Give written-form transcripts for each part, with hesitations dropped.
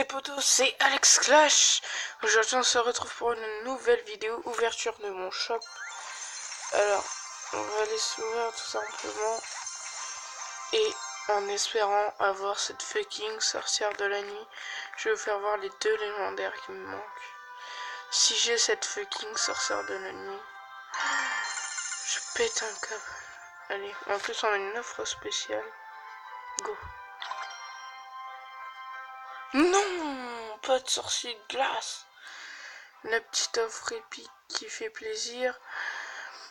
Les potos, c'est Alex Clash. Aujourd'hui on se retrouve pour une nouvelle vidéo ouverture de mon shop. Alors, on va aller s'ouvrir tout simplement. Et en espérant avoir cette fucking sorcière de la nuit, je vais vous faire voir les deux légendaires qui me manquent. Si j'ai cette fucking sorcière de la nuit, je pète un câble. Allez, en plus on a une offre spéciale. Go. Non, pas de sorcier de glace. La petite offre épique qui fait plaisir.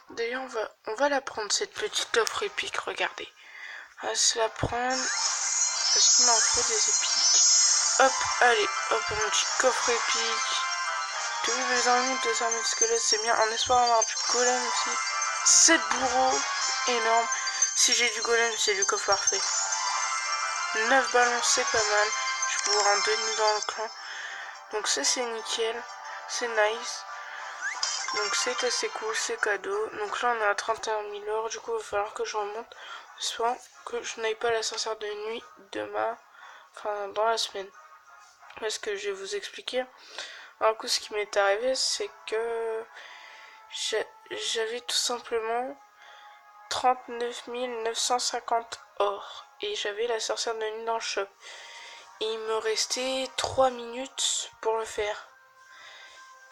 D'ailleurs, on va la prendre, cette petite offre épique, regardez. On va se la prendre. Parce qu'il m'en faut des épiques. Hop, allez, hop, un petit coffre épique. Tous les ennemis de armées de squelettes, c'est bien. En espoir d'avoir du golem aussi. 7 bourreaux, énorme. Si j'ai du golem, c'est du coffre parfait. 9 ballons, c'est pas mal. Je vais pouvoir en donner dans le clan. Donc ça, c'est nickel. C'est nice. Donc c'est assez cool, c'est cadeau. Donc là on est à 31 000 or. Du coup il va falloir que je remonte. Soit que je n'aille pas la sorcière de nuit demain. Enfin dans la semaine. Parce que je vais vous expliquer. Alors coup ce qui m'est arrivé c'est que j'avais tout simplement 39 950 or. Et j'avais la sorcière de nuit dans le shop. Et il me restait 3 minutes pour le faire.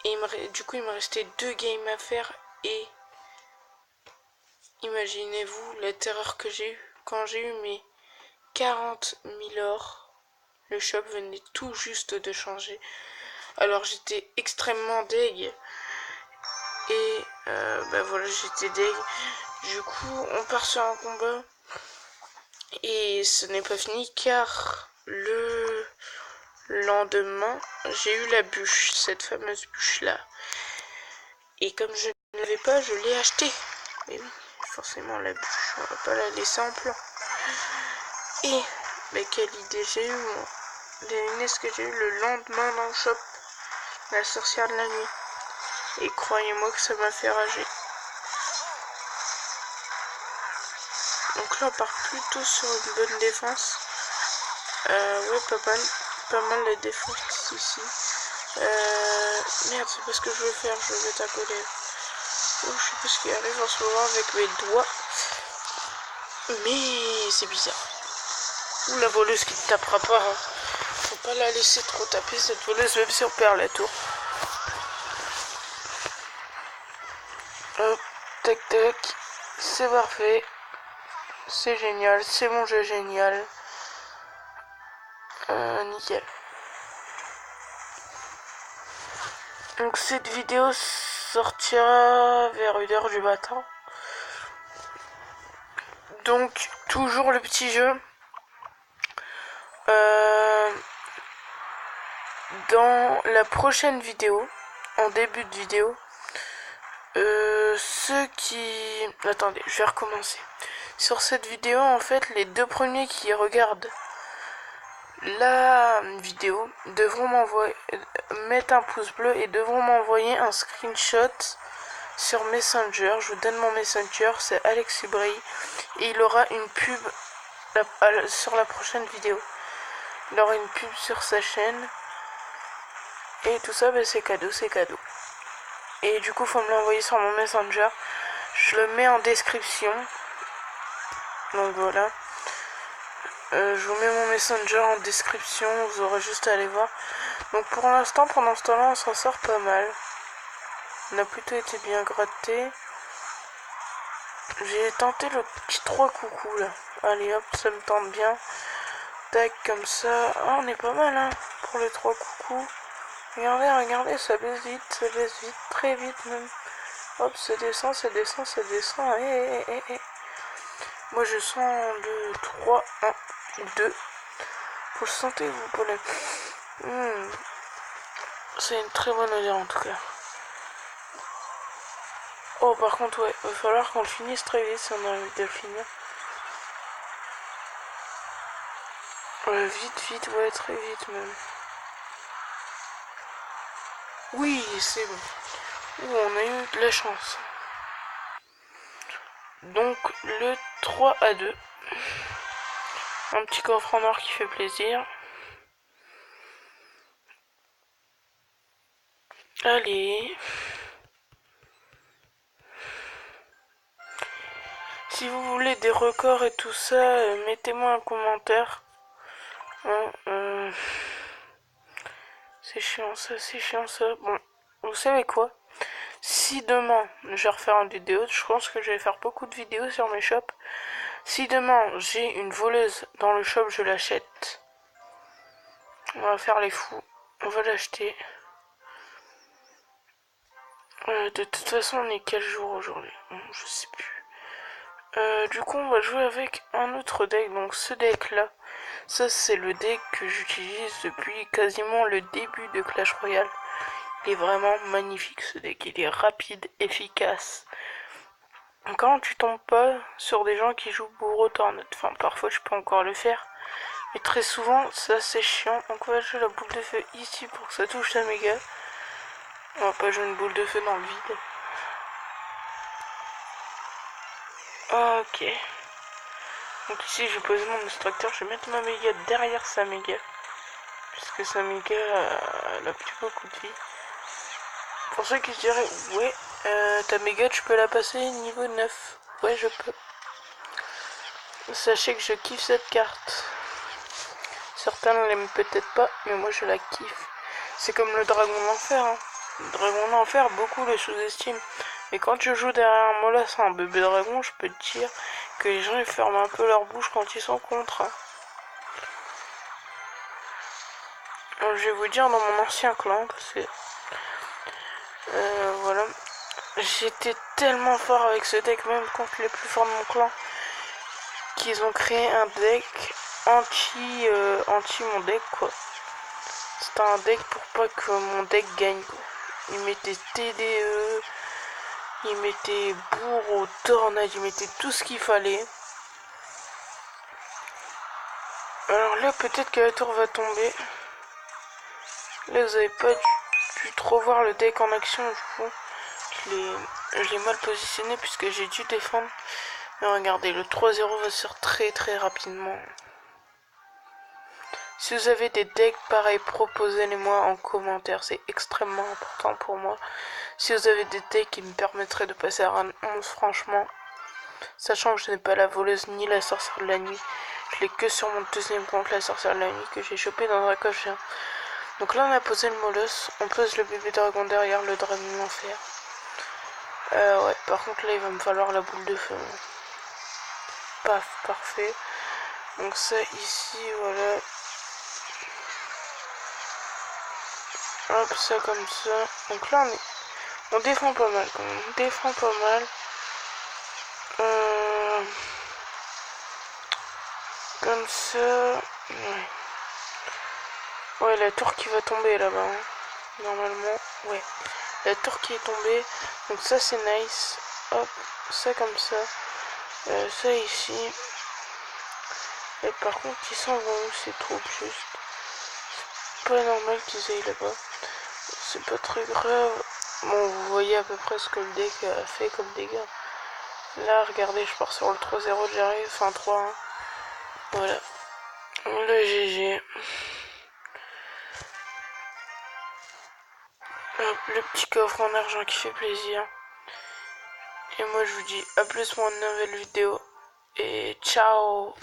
Et du coup il me restait 2 games à faire. Et imaginez-vous la terreur que j'ai eue quand j'ai eu mes 40 000 or. Le shop venait tout juste de changer. Alors j'étais extrêmement deg. Et bah voilà, j'étais deg. Du coup, on part sur un combat. Et ce n'est pas fini car le lendemain, j'ai eu la bûche, cette fameuse bûche là. Et comme je ne l'avais pas, je l'ai achetée. Mais oui, forcément la bûche, on va pas la laisser en plan. Et mais quelle idée j'ai eu moi. L'inès que j'ai eu le lendemain dans le shop. La sorcière de la nuit. Et croyez-moi que ça m'a fait rager. Donc là on part plutôt sur une bonne défense. Ouais, pas mal de défense ici. Merde, c'est pas ce que je veux faire, je vais mettre à côté. Oh, je sais pas ce qui arrive en ce moment avec mes doigts. Mais c'est bizarre. Ou la voleuse qui ne tapera pas. Hein. Faut pas la laisser trop taper cette voleuse, même si on perd la tour. Hop, tac tac. C'est parfait. C'est génial. C'est mon jeu génial. Nickel. Donc cette vidéo sortira vers 1h du matin. Donc toujours le petit jeu. Dans la prochaine vidéo, en début de vidéo, ceux qui... Attendez, je vais recommencer. Sur cette vidéo, en fait, les deux premiers qui regardent la vidéo devront mettre un pouce bleu et devront m'envoyer un screenshot sur Messenger. Je vous donne mon Messenger, c'est Alex Ibray. Et il aura une pub sur la prochaine vidéo. Il aura une pub sur sa chaîne. Et tout ça, bah, c'est cadeau, c'est cadeau. Et du coup, faut me l'envoyer sur mon Messenger. Je le mets en description. Donc voilà. Je vous mets mon Messenger en description. Vous aurez juste à aller voir. Donc pour l'instant, pendant ce temps-là, on s'en sort pas mal. On a plutôt été bien gratté. J'ai tenté le petit 3 coucou là. Allez hop, ça me tente bien. Tac, comme ça. Ah, on est pas mal hein, pour les 3 coucous. Regardez, regardez, ça baisse vite, très vite même. Hop, ça descend, ça descend, ça descend. Moi je sens 2, 3, 1, 2. Vous le sentez, vous, pour le... C'est une très bonne odeur en tout cas. Oh, par contre, ouais, il va falloir qu'on le finisse très vite si on a envie de le finir. Vite, ouais, très vite même. Oui, c'est bon. On a eu de la chance. Donc, le 3-2. Un petit coffre en or qui fait plaisir. Allez. Si vous voulez des records et tout ça, mettez-moi un commentaire. Hein, c'est chiant ça, c'est chiant ça. Bon, vous savez quoi? Si demain, je vais refaire une vidéo, je pense que je vais faire beaucoup de vidéos sur mes shops. Si demain, j'ai une voleuse dans le shop, je l'achète. On va faire les fous. On va l'acheter. De toute façon, on est quel jour aujourd'hui? Je sais plus. Du coup, on va jouer avec un autre deck. Donc, ce deck-là, ça, c'est le deck que j'utilise depuis quasiment le début de Clash Royale. Il est vraiment magnifique, ce deck. Il est rapide, efficace. Quand tu tombes pas sur des gens qui jouent bourreau tornade, enfin, parfois, je peux encore le faire. Mais très souvent, ça, c'est chiant. Donc, on va jouer la boule de feu ici pour que ça touche la méga. On va pas jouer une boule de feu dans le vide. Ok. Donc ici, je vais poser mon extracteur. Je vais mettre ma méga derrière sa méga. Puisque sa méga, elle a plus beaucoup de vie. Pour ceux qui se diraient, ouais, ta méga, tu peux la passer niveau 9. Ouais, je peux. Sachez que je kiffe cette carte. Certains ne l'aiment peut-être pas, mais moi je la kiffe. C'est comme le dragon d'enfer. Hein. Le dragon d'enfer, beaucoup le sous-estiment. Mais quand tu joues derrière un molasse, un bébé dragon, je peux te dire que les gens ils ferment un peu leur bouche quand ils sont contre. Hein. Alors, je vais vous dire dans mon ancien clan, parce que voilà, j'étais tellement fort avec ce deck, même contre les plus forts de mon clan, qu'ils ont créé un deck anti mon deck quoi. C'était un deck pour pas que mon deck gagne quoi. Ils mettaient TDE, ils mettaient bourreau, tornade, ils mettaient tout ce qu'il fallait. Alors là peut-être que la tour va tomber. Là vous avez pas dû trop voir le deck en action du coup. Je l'ai mal positionné puisque j'ai dû défendre. Mais regardez, le 3-0 va se faire très très rapidement. Si vous avez des decks pareils, proposez-les-moi en commentaire. C'est extrêmement important pour moi. Si vous avez des decks qui me permettraient de passer à rang 11, franchement, sachant que je n'ai pas la voleuse ni la sorcière de la nuit, je l'ai que sur mon deuxième compte, la sorcière de la nuit, que j'ai chopé dans un coffre. Donc là, on a posé le molosse, on pose le bébé dragon derrière le dragon d'enfer. Ouais, par contre, là, il va me falloir la boule de feu. Paf, parfait. Donc ça, ici, voilà. Hop, ça comme ça. Donc là, on défend pas mal quand même. On défend pas mal. Comme ça. Ouais. Ouais, la tour qui va tomber là-bas. Hein. Normalement, ouais. La tour qui est tombée. Donc ça, c'est nice. Hop, ça comme ça. Ça ici. Et par contre, ils s'en vont où? C'est trop juste. C'est pas normal qu'ils aillent là-bas. C'est pas très grave. Bon, vous voyez à peu près ce que le deck a fait comme dégâts. Là, regardez, je pars sur le 3-0, j'arrive. Enfin, 3-1. Voilà. Le GG. Hop, le petit coffre en argent qui fait plaisir. Et moi, je vous dis à plus pour une nouvelle vidéo. Et ciao!